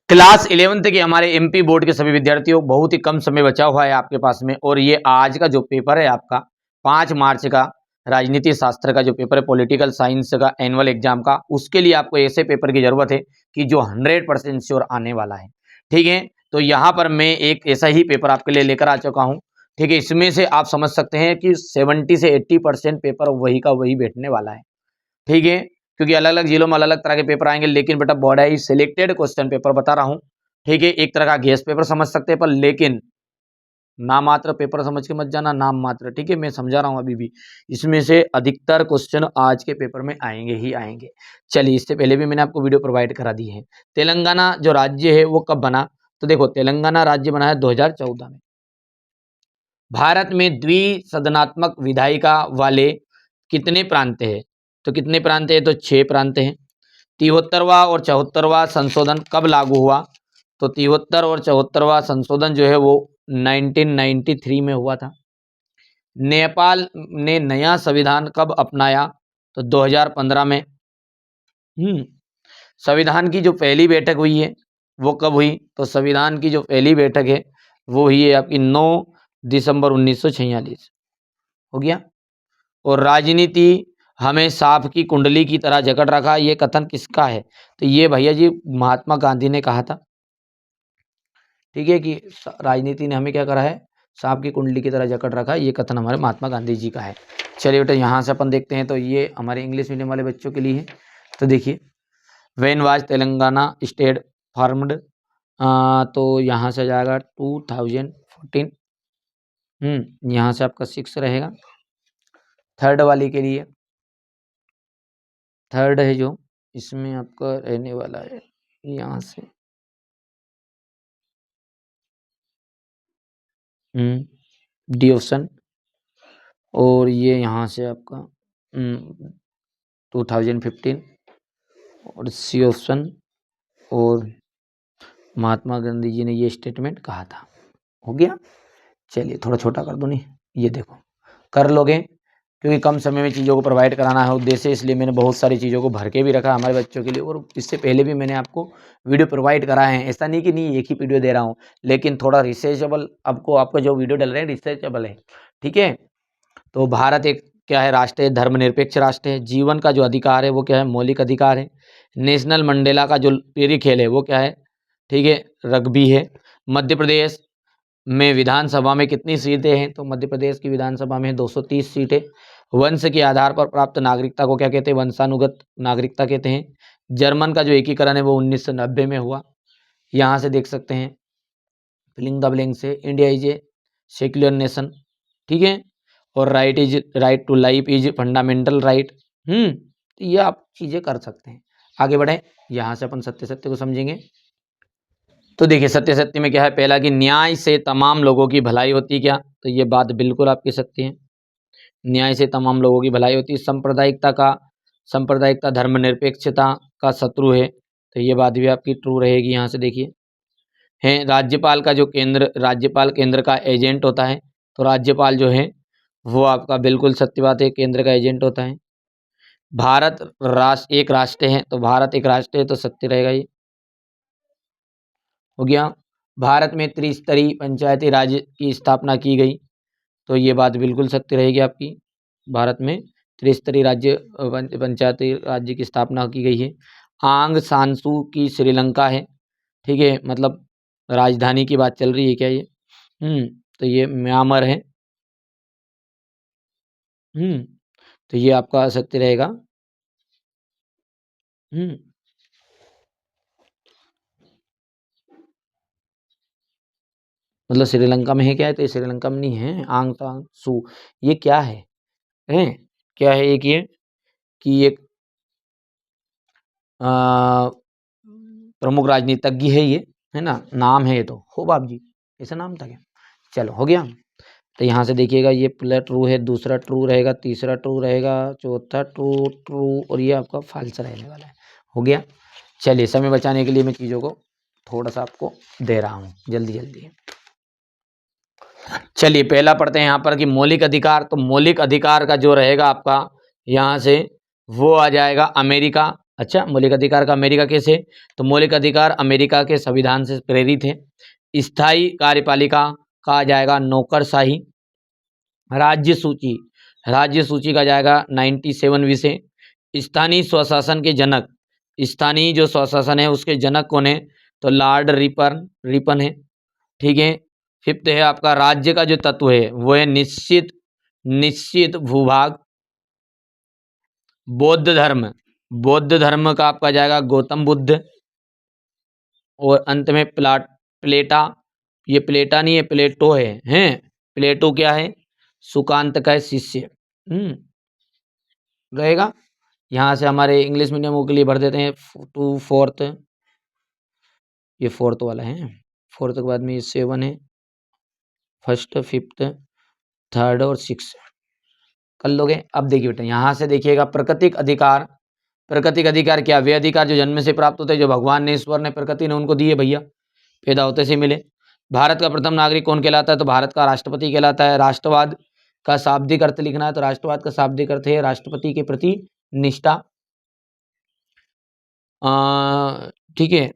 Class 11th के हमारे MP board के सभी विद्यार्थियों, बहुत ही कम समय बचा हुआ है आपके पास में, और ये आज का जो पेपर है आपका 5 मार्च का राजनीति शास्त्र का जो पेपर है, पॉलिटिकल साइंस का एनुअल एग्जाम का, उसके लिए आपको ऐसे पेपर की जरूरत है कि जो 100% श्योर आने वाला है। ठीक है, तो यहाँ पर मैं एक ऐसा ही पेपर आपके लिए लेकर आ चुका हूँ। ठीक है, इसमें से आप समझ सकते हैं कि 70 से 80% पेपर वही का वही बैठने वाला है। ठीक है, क्योंकि अलग अलग जिलों में अलग अलग तरह के पेपर आएंगे, लेकिन बेटा बोर्ड है सिलेक्टेड क्वेश्चन पेपर बता रहा हूँ। ठीक है, एक तरह का गेस पेपर समझ सकते हैं, पर लेकिन नाम मात्र पेपर समझ के मत जाना, नाम मात्र। ठीक है, मैं समझा रहा हूँ अभी भी, इसमें से अधिकतर क्वेश्चन आज के पेपर में आएंगे ही आएंगे। चलिए, इससे पहले भी मैंने आपको वीडियो प्रोवाइड करा दी है। तेलंगाना जो राज्य है वो कब बना, तो देखो तेलंगाना राज्य बना है 2014 में। भारत में द्विसदनात्मक विधायिका वाले कितने प्रांत हैं, तो कितने प्रांत हैं, तो 6 प्रांत हैं। 73वां और 74वां संशोधन कब लागू हुआ, तो 73 और 74वां संशोधन जो है वो 1993 में हुआ था। नेपाल ने नया संविधान कब अपनाया, तो 2015 में। संविधान की जो पहली बैठक हुई है वो कब हुई, तो संविधान की जो पहली बैठक है वो हुई है आपकी 9 दिसंबर 1946। हो गया। और राजनीति हमें सांप की कुंडली की तरह जकड़ रखा, ये कथन किसका है, तो ये भैया जी महात्मा गांधी ने कहा था। ठीक है, कि राजनीति ने हमें क्या करा है, सांप की कुंडली की तरह जकड़ रखा, ये कथन हमारे महात्मा गांधी जी का है। चलिए बेटा, यहाँ से अपन देखते हैं, तो ये हमारे इंग्लिश मीडियम वाले बच्चों के लिए है। तो देखिए, when was Telangana state formed, तो यहाँ से जाएगा 2014। यहाँ से आपका 6 रहेगा। थर्ड वाली के लिए, थर्ड है जो, इसमें आपका रहने वाला है यहाँ से डी ऑप्शन, और ये यहाँ से आपका 2015 और सी ऑप्शन, और महात्मा गांधी जी ने ये स्टेटमेंट कहा था। हो गया। चलिए थोड़ा छोटा कर दो, नहीं ये देखो, कर लोगे, क्योंकि कम समय में चीज़ों को प्रोवाइड कराना है उद्देश्य, इसलिए मैंने बहुत सारी चीज़ों को भर के भी रखा हमारे बच्चों के लिए, और इससे पहले भी मैंने आपको वीडियो प्रोवाइड कराए हैं। ऐसा नहीं कि नहीं एक ही वीडियो दे रहा हूँ, लेकिन थोड़ा रिसर्चेबल, आपका जो वीडियो डल रहे हैं रिसर्चेबल है। ठीक है, तो भारत एक क्या है, राष्ट्र है, धर्मनिरपेक्ष राष्ट्र है। जीवन का जो अधिकार है वो क्या है, मौलिक अधिकार है। नेशनल मंडेला का जो प्रिय खेल है वो क्या है, ठीक है, रग्बी है। मध्य प्रदेश में विधानसभा में कितनी सीटें हैं, तो मध्य प्रदेश की विधानसभा में 230 सीटें। वंश के आधार पर प्राप्त नागरिकता को क्या कहते हैं, वंशानुगत नागरिकता कहते हैं। जर्मन का जो एकीकरण है वो 1990 में हुआ। यहाँ से देख सकते हैं फिलिंग द ब्लैंक से, India is a secular nation. ठीक है, और right to life is fundamental right. तो ये आप चीज़ें कर सकते हैं। आगे बढ़े, यहाँ से अपन सत्य सत्य को समझेंगे। तो देखिए, सत्य सत्य में क्या है, पहला कि न्याय से तमाम लोगों की भलाई होती है क्या, तो ये बात बिल्कुल आपकी सत्य है, न्याय से तमाम लोगों की भलाई होती है। सांप्रदायिकता धर्मनिरपेक्षता का शत्रु है, तो ये बात भी आपकी ट्रू रहेगी। यहाँ से देखिए, है राज्यपाल केंद्र का एजेंट होता है, तो राज्यपाल जो है वो आपका बिल्कुल सत्य बात है, केंद्र का एजेंट होता है। भारत एक राष्ट्र है, तो भारत एक राष्ट्र है, तो सत्य रहेगा ये। हो गया। भारत में त्रिस्तरीय पंचायती राज की स्थापना की गई, तो ये बात बिल्कुल सत्य रहेगी आपकी। भारत में त्रिस्तरीय पंचायती राज्य की स्थापना की गई है। आंग सान सू की श्रीलंका है। ठीक है, मतलब राजधानी की बात चल रही है क्या ये, तो ये म्यांमार है। तो ये आपका सत्य रहेगा। मतलब श्रीलंका में है क्या है, तो ये श्रीलंका में नहीं है। आंग सान सू ये क्या है, क्या है एक ये, कि एक प्रमुख राजनीतिज्ञ है ये, है ना, नाम है ये, तो हो बाप जी, ऐसा नाम था क्या। चलो हो गया। तो यहाँ से देखिएगा, ये पहला ट्रू है, दूसरा ट्रू रहेगा, तीसरा ट्रू रहेगा, चौथा ट्रू ट्रू, और ये आपका फाल्स रहने वाला है। हो गया। चलिए, समय बचाने के लिए मैं चीज़ों को थोड़ा सा आपको दे रहा हूँ जल्दी जल्दी। चलिए, पहला पढ़ते हैं यहाँ पर कि मौलिक अधिकार, तो मौलिक अधिकार का जो रहेगा आपका यहाँ से वो आ जाएगा अमेरिका। अच्छा, मौलिक अधिकार का अमेरिका कैसे? तो मौलिक अधिकार अमेरिका के संविधान से प्रेरित है। स्थायी कार्यपालिका कहा जाएगा नौकरशाही। राज्य सूची का जाएगा 97 विषय। स्थानीय स्वशासन के जनक, स्थानीय जो स्वशासन है उसके जनक कौन है? तो लॉर्ड रिपन है। ठीक है। फिफ्थ है आपका राज्य का जो तत्व है वो है निश्चित भूभाग। बौद्ध धर्म का आपका जाएगा गौतम बुद्ध। और अंत में प्लेटा, ये प्लेटा नहीं है प्लेटो है। प्लेटो क्या है? सुकांत का शिष्य रहेगा। यहाँ से हमारे इंग्लिश मीडियम के लिए भर देते हैं 2 4th, ये 4th वाला है। 4th के बाद में ये 7 है, 1st 5th 3rd और 6th कर लोगे। अब देखिए बेटा यहाँ से देखिएगा प्राकृतिक अधिकार क्या? वे अधिकार जो जन्म से प्राप्त होते हैं, जो भगवान ने ईश्वर ने प्रकृति ने उनको दिए भैया, पैदा होते से मिले। भारत का प्रथम नागरिक कौन कहलाता है? तो भारत का राष्ट्रपति कहलाता है। राष्ट्रवाद का शाब्दिक अर्थ लिखना है, तो राष्ट्रवाद का शाब्दिक अर्थ है राष्ट्रपति के प्रति निष्ठा। ठीक है।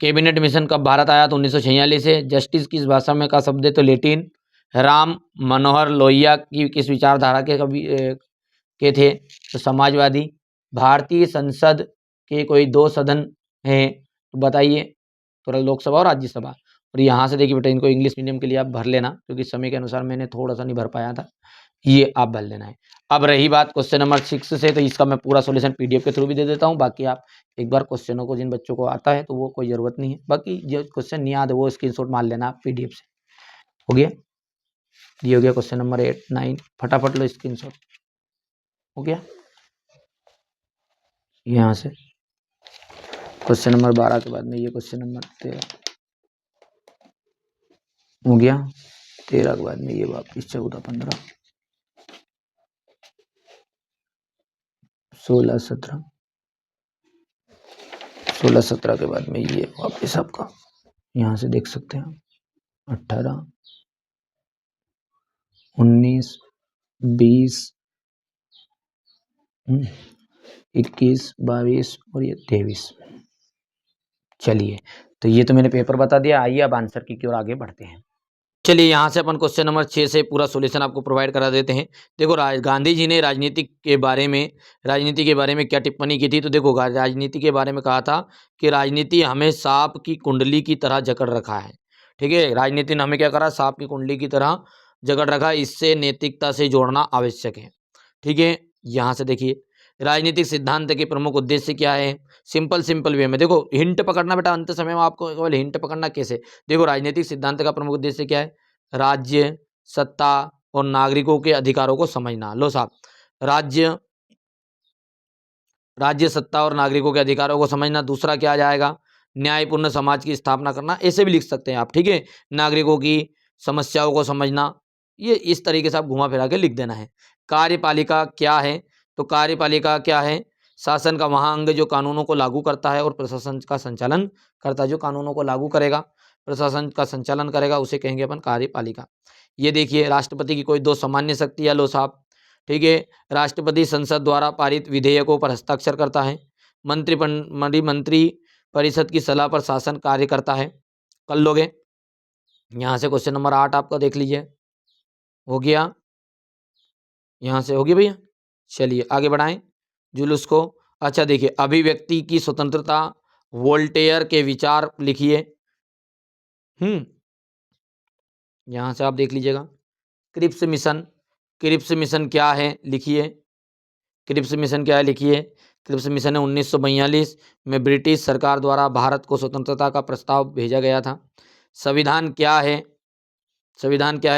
कैबिनेट मिशन कब भारत आया? तो 1946 से। जस्टिस किस भाषा में का शब्द है? तो लेटिन। राम मनोहर लोहिया की किस विचारधारा के कवि के थे? तो समाजवादी। भारतीय संसद के कोई 2 सदन हैं तो बताइए? तो लोकसभा और राज्यसभा। और यहाँ से देखिए बेटा इनको इंग्लिश मीडियम के लिए आप भर लेना, क्योंकि समय के अनुसार मैंने थोड़ा सा नहीं भर पाया था, ये आप भर लेना है। अब रही बात क्वेश्चन नंबर 6 से, तो इसका मैं पूरा सॉल्यूशन पीडीएफ के थ्रू भी दे देता हूँ। बाकी आप एक बार क्वेश्चनों को, जिन बच्चों को आता है तो वो कोई ज़रूरत नहीं है, बाकी जो क्वेश्चन नहीं याद है वो स्क्रीनशॉट मार लेना आप पीडीएफ से। हो गया? ये हो गया क्वेश्चन नंबर 8 9, फटाफट लो स्क्रीनशॉट। हो गया? यहाँ से क्वेश्चन नंबर 12 के बाद में ये क्वेश्चन नंबर 13 हो गया। 13 के बाद में ये वापिस 14 15 16 17 16 17 के बाद में ये वापिस आपका यहाँ से देख सकते हैं 18 19 20 21 22 और ये 23। चलिए, तो ये तो मैंने पेपर बता दिया। आइए अब आंसर की ओर आगे बढ़ते हैं। चलिए यहाँ से अपन क्वेश्चन नंबर 6 से पूरा सॉल्यूशन आपको प्रोवाइड करा देते हैं। देखो गांधी जी ने राजनीति के बारे में क्या टिप्पणी की थी? तो देखो राजनीति के बारे में कहा था कि राजनीति हमें सांप की कुंडली की तरह जकड़ रखा है। ठीक है, राजनीति ने हमें क्या करा? सांप की कुंडली की तरह जकड़ रखा है, इससे नैतिकता से जोड़ना आवश्यक है। ठीक है, यहाँ से देखिए राजनीतिक सिद्धांत के प्रमुख उद्देश्य क्या है? सिंपल वे में देखो, हिंट पकड़ना बेटा, अंत समय में आपको केवल हिंट पकड़ना कैसे। देखो राजनीतिक सिद्धांत का प्रमुख उद्देश्य क्या है? राज्य, सत्ता और नागरिकों के अधिकारों को समझना। लो साहब, राज्य सत्ता और नागरिकों के अधिकारों को समझना। दूसरा क्या आ जाएगा? न्यायपूर्ण समाज की स्थापना करना, ऐसे भी लिख सकते हैं आप। ठीक है, नागरिकों की समस्याओं को समझना, ये इस तरीके से आप घुमा फिरा के लिख देना है। कार्यपालिका क्या है? तो कार्यपालिका क्या है? शासन का वहाँ अंग जो कानूनों को लागू करता है और प्रशासन का संचालन करता है। जो कानूनों को लागू करेगा, प्रशासन का संचालन करेगा, उसे कहेंगे अपन कार्यपालिका। ये देखिए राष्ट्रपति की कोई 2 सामान्य शक्तियाँ। लो साहब, ठीक है, राष्ट्रपति संसद द्वारा पारित विधेयकों पर हस्ताक्षर करता है। मंत्री परिषद की सलाह पर शासन कार्य करता है। कर लोगे? यहाँ से क्वेश्चन नंबर 8 आपका देख लीजिए। हो गया? यहाँ से हो गया भैया? चलिए आगे बढ़ाएं जुलूस को। अच्छा देखिए, अभिव्यक्ति की स्वतंत्रता, वोल्टेयर के विचार लिखिए। यहाँ से आप देख लीजिएगा। क्रिप्स मिशन क्या है? लिखिए। क्रिप्स मिशन क्या है? लिखिए। क्रिप्स मिशन है 1942 में ब्रिटिश सरकार द्वारा भारत को स्वतंत्रता का प्रस्ताव भेजा गया था। संविधान क्या है?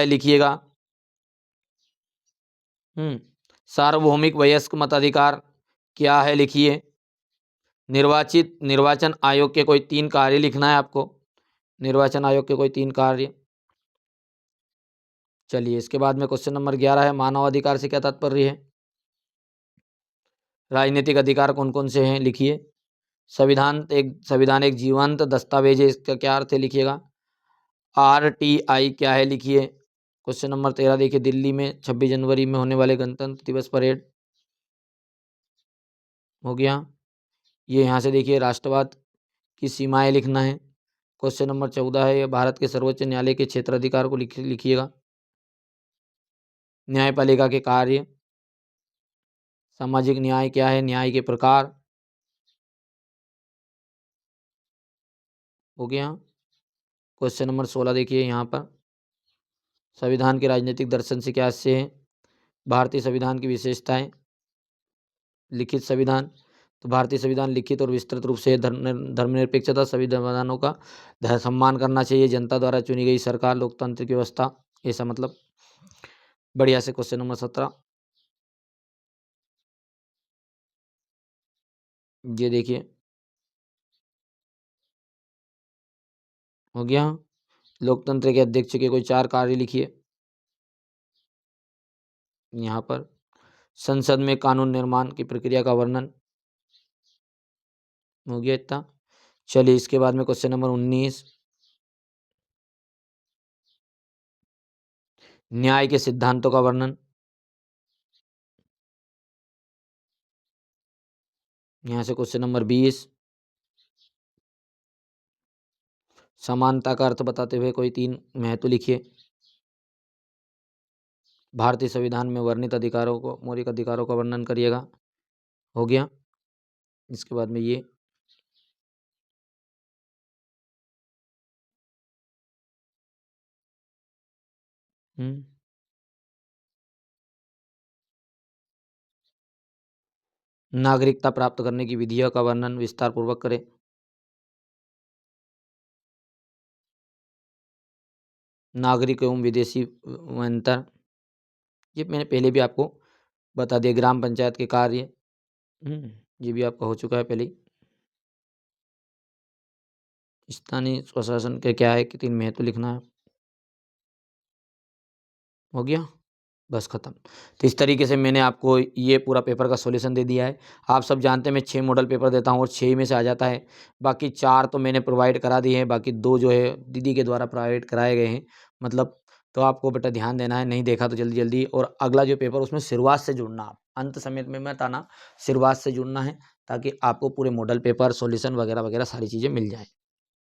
लिखिएगा। सार्वभौमिक वयस्क मताधिकार क्या है? लिखिए। निर्वाचन आयोग के कोई 3 कार्य लिखना है आपको। निर्वाचन आयोग के कोई 3 कार्य। चलिए, इसके बाद में क्वेश्चन नंबर 11 है, मानवाधिकार से क्या तात्पर्य है? राजनीतिक अधिकार कौन कौन से हैं? लिखिए। संविधान एक जीवंत दस्तावेज है, इसका क्या अर्थ है? लिखिएगा। RTI क्या है? लिखिए। क्वेश्चन नंबर 13 देखिए, दिल्ली में 26 जनवरी में होने वाले गणतंत्र दिवस परेड। हो गया? ये यहाँ से देखिए राष्ट्रवाद की सीमाएं लिखना है। क्वेश्चन नंबर 14 है, भारत के सर्वोच्च न्यायालय के क्षेत्राधिकार को लिखिएगा। न्यायपालिका के कार्य, सामाजिक न्याय क्या है, न्याय के प्रकार, हो गया। क्वेश्चन नंबर 16 देखिए यहाँ पर, संविधान के राजनीतिक दर्शन से क्या आशय है, भारतीय संविधान की विशेषताएं, लिखित संविधान, तो भारतीय संविधान लिखित और विस्तृत रूप से धर्मनिरपेक्षता, सभी संविधानों का सम्मान करना चाहिए, जनता द्वारा चुनी गई सरकार, लोकतंत्र की व्यवस्था, ऐसा मतलब। बढ़िया से क्वेश्चन नंबर 17 ये देखिए, हो गया। लोकतंत्र के अध्यक्ष के कोई 4 कार्य लिखिए यहाँ पर। संसद में कानून निर्माण की प्रक्रिया का वर्णन, हो गया इतना। चलिए इसके बाद में क्वेश्चन नंबर 19, न्याय के सिद्धांतों का वर्णन, यहाँ से क्वेश्चन नंबर 20, समानता का अर्थ बताते हुए कोई 3 महत्व लिखिए। भारतीय संविधान में वर्णित अधिकारों को, मौलिक अधिकारों का वर्णन करिएगा, हो गया। इसके बाद में ये नागरिकता प्राप्त करने की विधियों का वर्णन विस्तार पूर्वक करें। नागरिक एवं विदेशी में अंतर, ये मैंने पहले भी आपको बता दिया। ग्राम पंचायत के कार्य, ये भी आपका हो चुका है पहले ही। स्थानीय स्वशासन के क्या है कि 3 महत्व लिखना है, हो गया, बस खत्म। तो इस तरीके से मैंने आपको ये पूरा पेपर का सॉल्यूशन दे दिया है। आप सब जानते हैं मैं 6 मॉडल पेपर देता हूँ और 6 में से आ जाता है। बाकी 4 तो मैंने प्रोवाइड करा दिए हैं, बाकी 2 जो है दीदी के द्वारा प्रोवाइड कराए गए हैं, मतलब। तो आपको बेटा ध्यान देना है, नहीं देखा तो जल्दी जल्दी। और अगला जो पेपर उसमें शुरुआत से जुड़ना, आप अंत समय में मत आना, शुरुआत से जुड़ना है, ताकि आपको पूरे मॉडल पेपर सॉल्यूशन वगैरह वगैरह सारी चीज़ें मिल जाएँ।